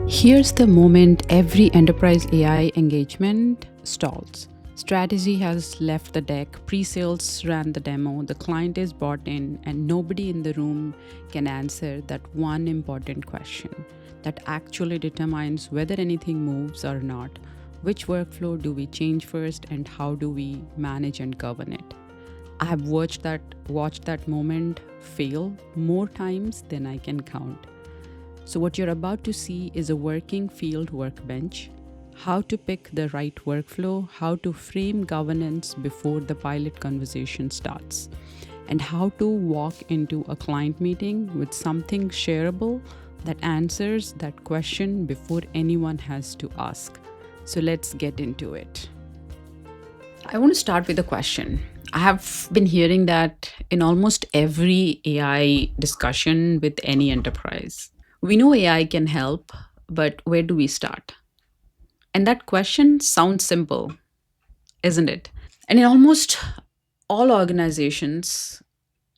Here's the moment every enterprise AI engagement stalls. Strategy has left the deck, pre sales ran the demo, the client is bought in, and nobody in the room can answer that one important question that actually determines whether anything moves or not. Which workflow do we change first, and how do we manage and govern it? I have watched that moment fail more times than I can count. So, what you're about to see is a working field workbench, how to pick the right workflow, how to frame governance before the pilot conversation starts, and how to walk into a client meeting with something shareable that answers that question before anyone has to ask. So, let's get into it. I want to start with a question. I have been hearing that in almost every AI discussion with any enterprise. We know AI can help, but where do we start? And that question sounds simple, isn't it? And in almost all organizations,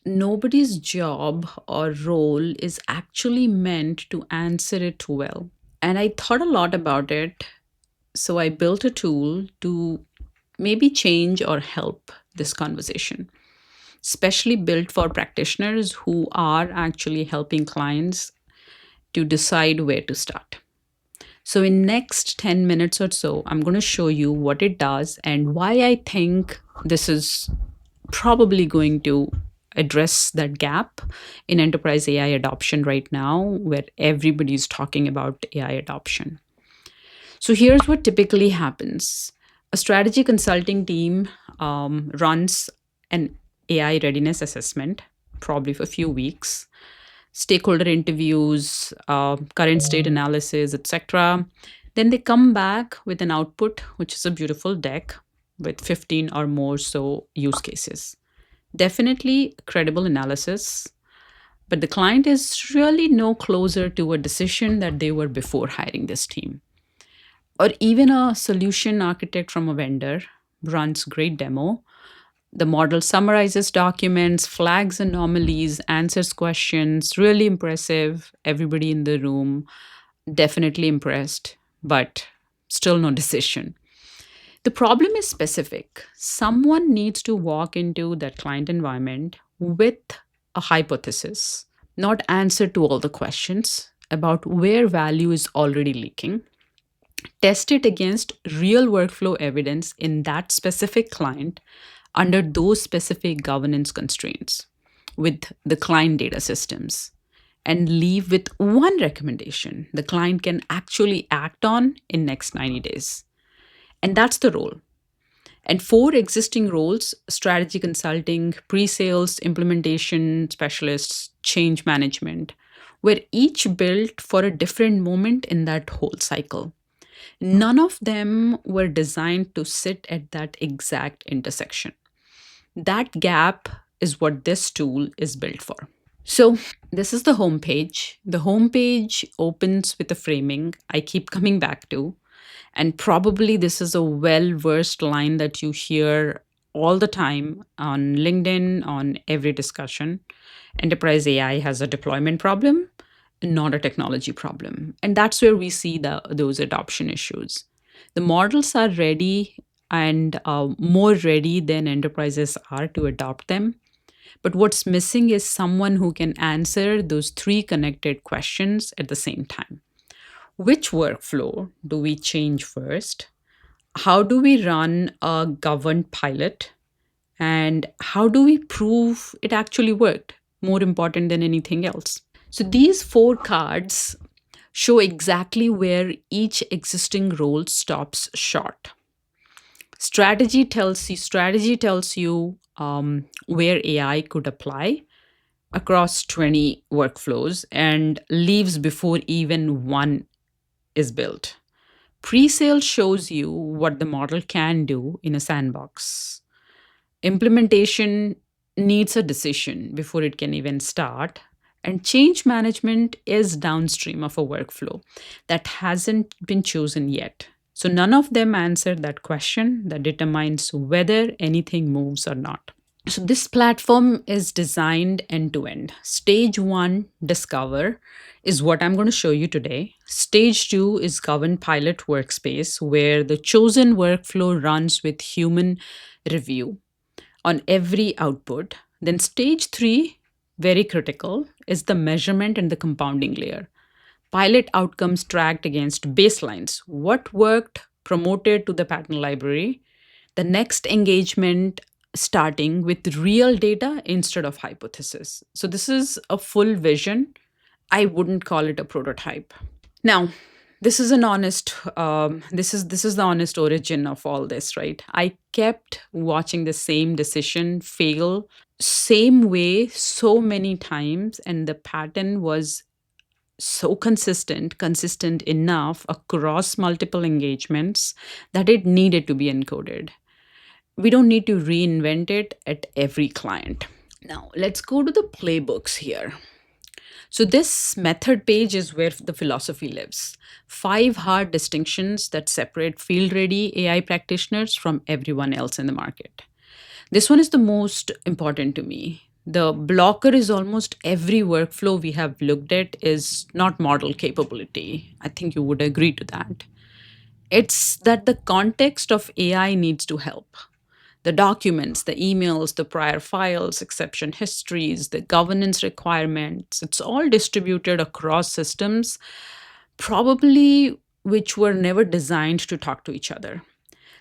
nobody's job or role is actually meant to answer it well. And I thought a lot about it. So I built a tool to maybe change or help this conversation, especially built for practitioners who are actually helping clients to decide where to start. So in next 10 minutes or so, I'm going to show you what it does and why I think this is probably going to address that gap in enterprise AI adoption right now, where everybody's talking about AI adoption. So here's what typically happens. A strategy consulting team runs an AI readiness assessment, probably for a few weeks, stakeholder interviews, current state analysis, etc. Then they come back with an output, which is a beautiful deck with 15 or more so use cases. Definitely credible analysis, but the client is really no closer to a decision that they were before hiring this team. Or even a solution architect from a vendor runs great demo. The model summarizes documents, flags anomalies, answers questions, really impressive. Everybody in the room definitely impressed, but still no decision. The problem is specific. Someone needs to walk into that client environment with a hypothesis, not answer to all the questions about where value is already leaking. Test it against real workflow evidence in that specific client under those specific governance constraints with the client data systems, and leave with one recommendation the client can actually act on in next 90 days. And that's the role. And four existing roles: strategy consulting, pre-sales, implementation specialists, change management, were each built for a different moment in that whole cycle. None of them were designed to sit at that exact intersection. That gap is what this tool is built for. So, this is the homepage. The homepage opens with a framing I keep coming back to. And probably this is a well versed line that you hear all the time on LinkedIn, on every discussion. Enterprise AI has a deployment problem, not a technology problem. And that's where we see those adoption issues. The models are ready and more ready than enterprises are to adopt them. But what's missing is someone who can answer those three connected questions at the same time. Which workflow do we change first? How do we run a governed pilot? And how do we prove it actually worked? More important than anything else. So these four cards show exactly where each existing role stops short. Strategy tells you where AI could apply across 20 workflows and leaves before even one is built. Pre-sale shows you what the model can do in a sandbox. Implementation needs a decision before it can even start. And change management is downstream of a workflow that hasn't been chosen yet. So none of them answer that question that determines whether anything moves or not. So this platform is designed end to end. Stage one, discover, is what I'm going to show you today. Stage two is govern pilot workspace, where the chosen workflow runs with human review on every output. Then stage three, very critical, is the measurement and the compounding layer. Pilot outcomes tracked against baselines. What worked, promoted to the pattern library. The next engagement starting with real data instead of hypothesis. So this is a full vision. I wouldn't call it a prototype. Now, this is an honest this is the honest origin of all this, right? I kept watching the same decision fail same way so many times, and the pattern was so consistent enough across multiple engagements that it needed to be encoded. We don't need to reinvent it at every client. Now, let's go to the playbooks here. So, this method page is where the philosophy lives. 5 hard distinctions that separate field ready AI practitioners from everyone else in the market. This one is the most important to me. The blocker is almost every workflow we have looked at is not model capability. I think you would agree to that. It's that the context of AI needs to help. The documents, the emails, the prior files, exception histories, the governance requirements, it's all distributed across systems, probably which were never designed to talk to each other.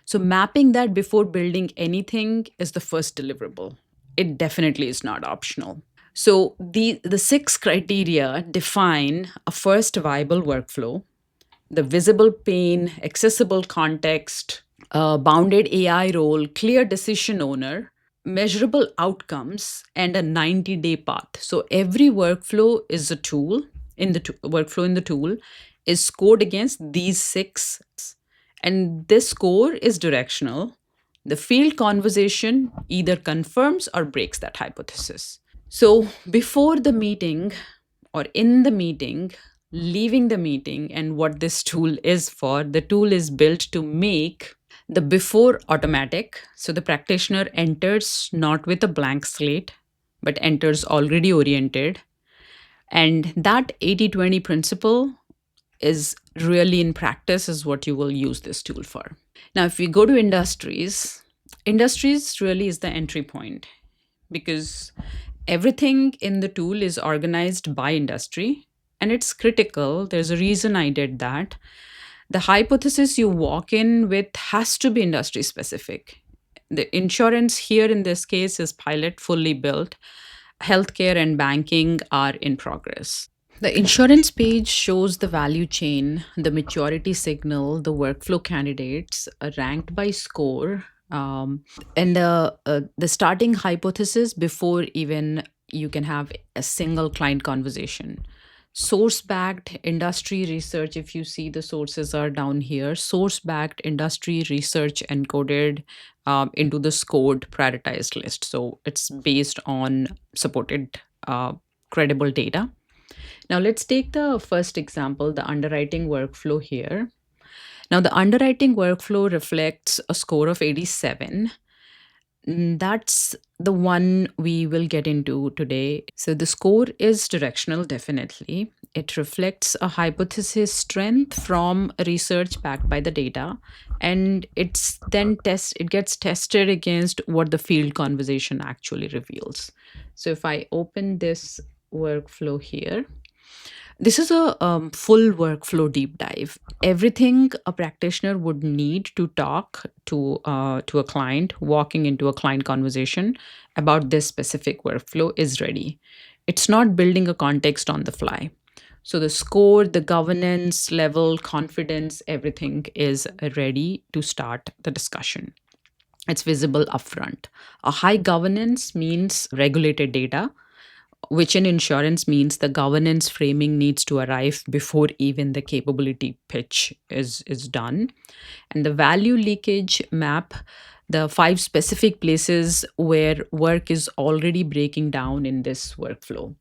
So, mapping that before building anything is the first deliverable. It definitely is not optional. So, the 6 criteria define a first viable workflow: the visible pane, accessible context, bounded AI role, clear decision owner, measurable outcomes, and a 90-day path. So every workflow is a tool workflow in the tool is scored against these 6, and this score is directional. The field conversation either confirms or breaks that hypothesis. So before the meeting or in the meeting, leaving the meeting, and what this tool is for, the tool is built to make the before automatic. So the practitioner enters not with a blank slate, but enters already oriented. And that 80/20 principle is really in practice, is what you will use this tool for. Now, if we go to industries really is the entry point, because everything in the tool is organized by industry, and it's critical. There's a reason I did that. The hypothesis you walk in with has to be industry specific. The insurance here in this case is pilot fully built. Healthcare and banking are in progress. The insurance page shows the value chain, the maturity signal, the workflow candidates ranked by score, and the starting hypothesis before even you can have a single client conversation. Source backed industry research, if you see the sources are down here, source backed industry research encoded into the scored prioritized list. So it's based on supported credible data. Now let's take the first example, the underwriting workflow here. Now the underwriting workflow reflects a score of 87. That's the one we will get into today. So the score is directional, definitely. It reflects a hypothesis strength from research backed by the data, and it gets tested against what the field conversation actually reveals. So if I open this workflow here, this is a full workflow deep dive. Everything a practitioner would need to talk to a client, walking into a client conversation about this specific workflow is ready. It's not building a context on the fly. So the score, the governance level, confidence, everything is ready to start the discussion. It's visible upfront. A high governance means regulated data, which in insurance means the governance framing needs to arrive before even the capability pitch is done. And the value leakage map the 5 specific places where work is already breaking down in this workflow.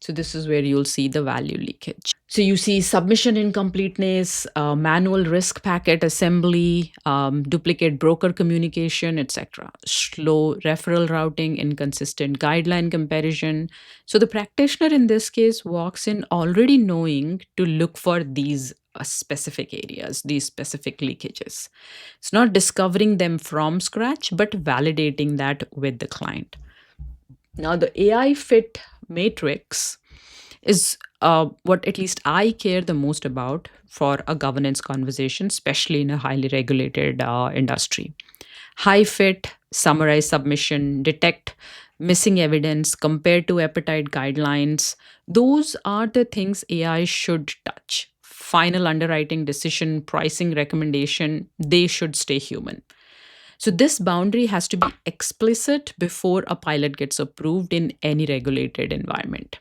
So this is where you'll see the value leakage. So you see submission incompleteness, manual risk packet assembly, duplicate broker communication, etc. Slow referral routing, inconsistent guideline comparison. So the practitioner in this case walks in already knowing to look for these specific areas, these specific leakages. It's not discovering them from scratch, but validating that with the client. Now, the AI fit matrix is what at least I care the most about for a governance conversation, especially in a highly regulated industry. High fit, summarize submission, detect missing evidence, compare to appetite guidelines. Those are the things AI should touch. Final underwriting decision, pricing recommendation, they should stay human. So, this boundary has to be explicit before a pilot gets approved in any regulated environment.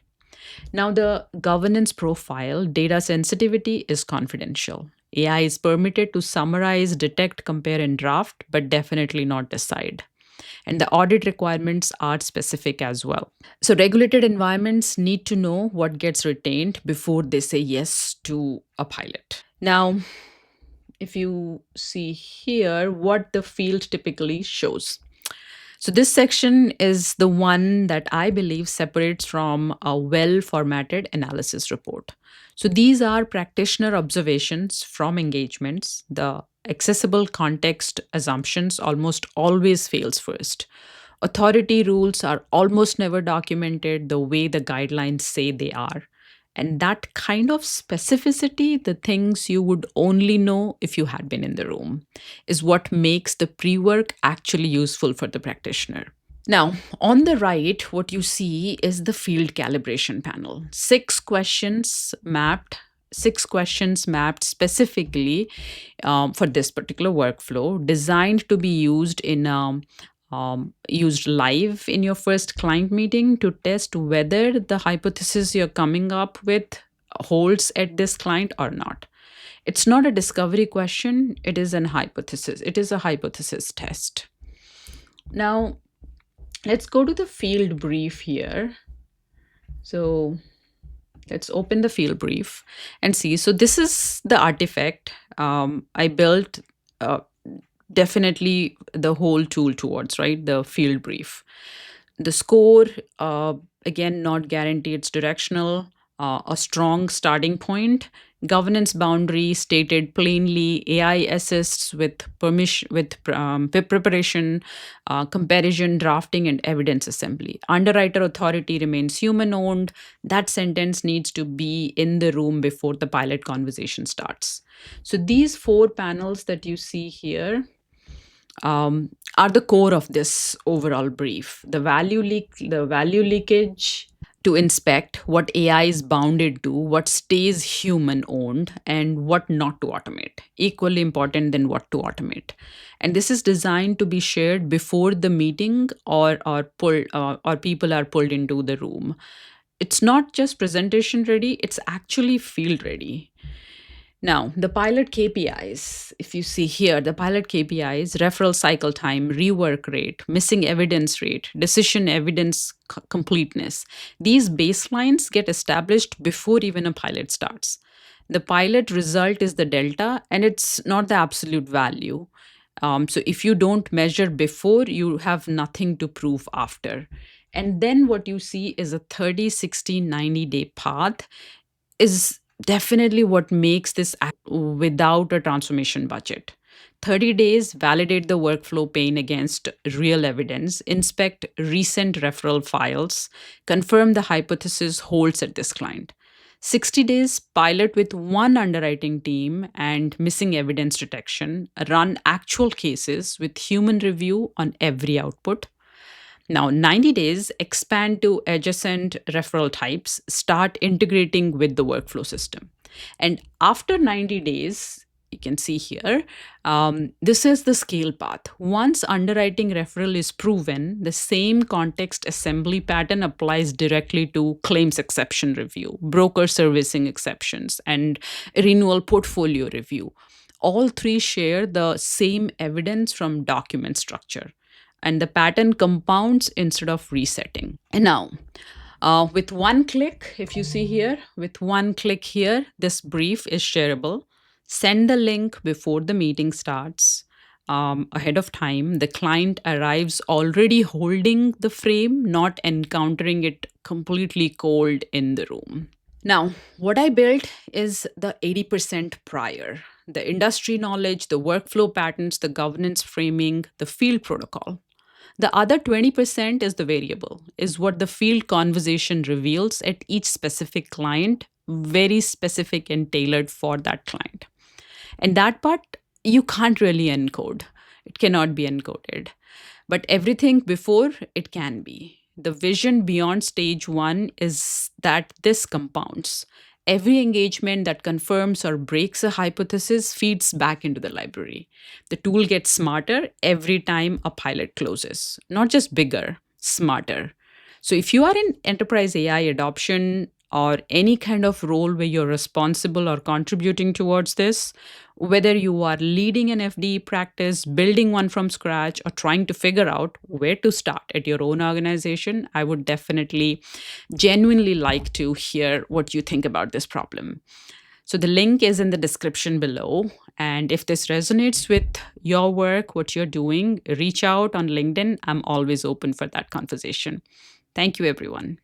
Now, the governance profile data sensitivity is confidential. AI is permitted to summarize, detect, compare, and draft, but definitely not decide. And the audit requirements are specific as well. So, regulated environments need to know what gets retained before they say yes to a pilot. Now, if you see here, what the field typically shows. So, this section is the one that I believe separates from a well formatted analysis report. So, these are practitioner observations from engagements. The accessible context assumptions almost always fails first. Authority rules are almost never documented the way the guidelines say they are. And that kind of specificity, the things you would only know if you had been in the room, is what makes the pre work actually useful for the practitioner. Now, on the right, what you see is the field calibration panel. Six questions mapped specifically for this particular workflow, designed to be used live in your first client meeting to test whether the hypothesis you're coming up with holds at this client or not. It's not a discovery question, it is an hypothesis. It is a hypothesis test. Now, let's go to the field brief here. So, let's open the field brief and see. So, this is the artifact I built. Definitely the whole tool towards, right? The field brief. The score, again, not guaranteed, it's directional, a strong starting point, governance boundary stated plainly, AI assists with permission, with preparation, comparison, drafting, and evidence assembly. Underwriter authority remains human owned. That sentence needs to be in the room before the pilot conversation starts. So these four panels that you see here are the core of this overall brief. The value leakage to inspect what AI is bounded to, what stays human owned, and what not to automate. Equally important than what to automate. And this is designed to be shared before the meeting or people are pulled into the room. It's not just presentation ready; it's actually field ready. Now, the pilot KPIs, if you see here, the pilot KPIs, referral cycle time, rework rate, missing evidence rate, decision evidence completeness, these baselines get established before even a pilot starts. The pilot result is the delta, and it's not the absolute value. So, if you don't measure before, you have nothing to prove after. And then what you see is a 30, 60, 90-day path is definitely what makes this without a transformation budget. 30 days, validate the workflow pain against real evidence, inspect recent referral files, confirm the hypothesis holds at this client. 60 days, pilot with one underwriting team and missing evidence detection, run actual cases with human review on every output. Now, 90 days, expand to adjacent referral types, start integrating with the workflow system. And after 90 days, you can see here, this is the scale path. Once underwriting referral is proven, the same context assembly pattern applies directly to claims exception review, broker servicing exceptions, and renewal portfolio review. All three share the same evidence from document structure, and the pattern compounds instead of resetting. And now, With one click, if you see here, with one click here, this brief is shareable. Send the link before the meeting starts. Ahead of time, the client arrives already holding the frame, not encountering it completely cold in the room. Now, what I built is the 80% prior, the industry knowledge, the workflow patterns, the governance framing, the field protocol. The other 20% is the variable, is what the field conversation reveals at each specific client, very specific and tailored for that client. And that part you can't really encode. It cannot be encoded. But everything before it can be. The vision beyond stage one is that this compounds. Every engagement that confirms or breaks a hypothesis feeds back into the library. The tool gets smarter every time a pilot closes, not just bigger, smarter. So if you are in enterprise AI adoption or any kind of role where you're responsible or contributing towards this, whether you are leading an FDE practice, building one from scratch, or trying to figure out where to start at your own organization, I would definitely genuinely like to hear what you think about this problem. So the link is in the description below. And if this resonates with your work, what you're doing, reach out on LinkedIn. I'm always open for that conversation. Thank you, everyone.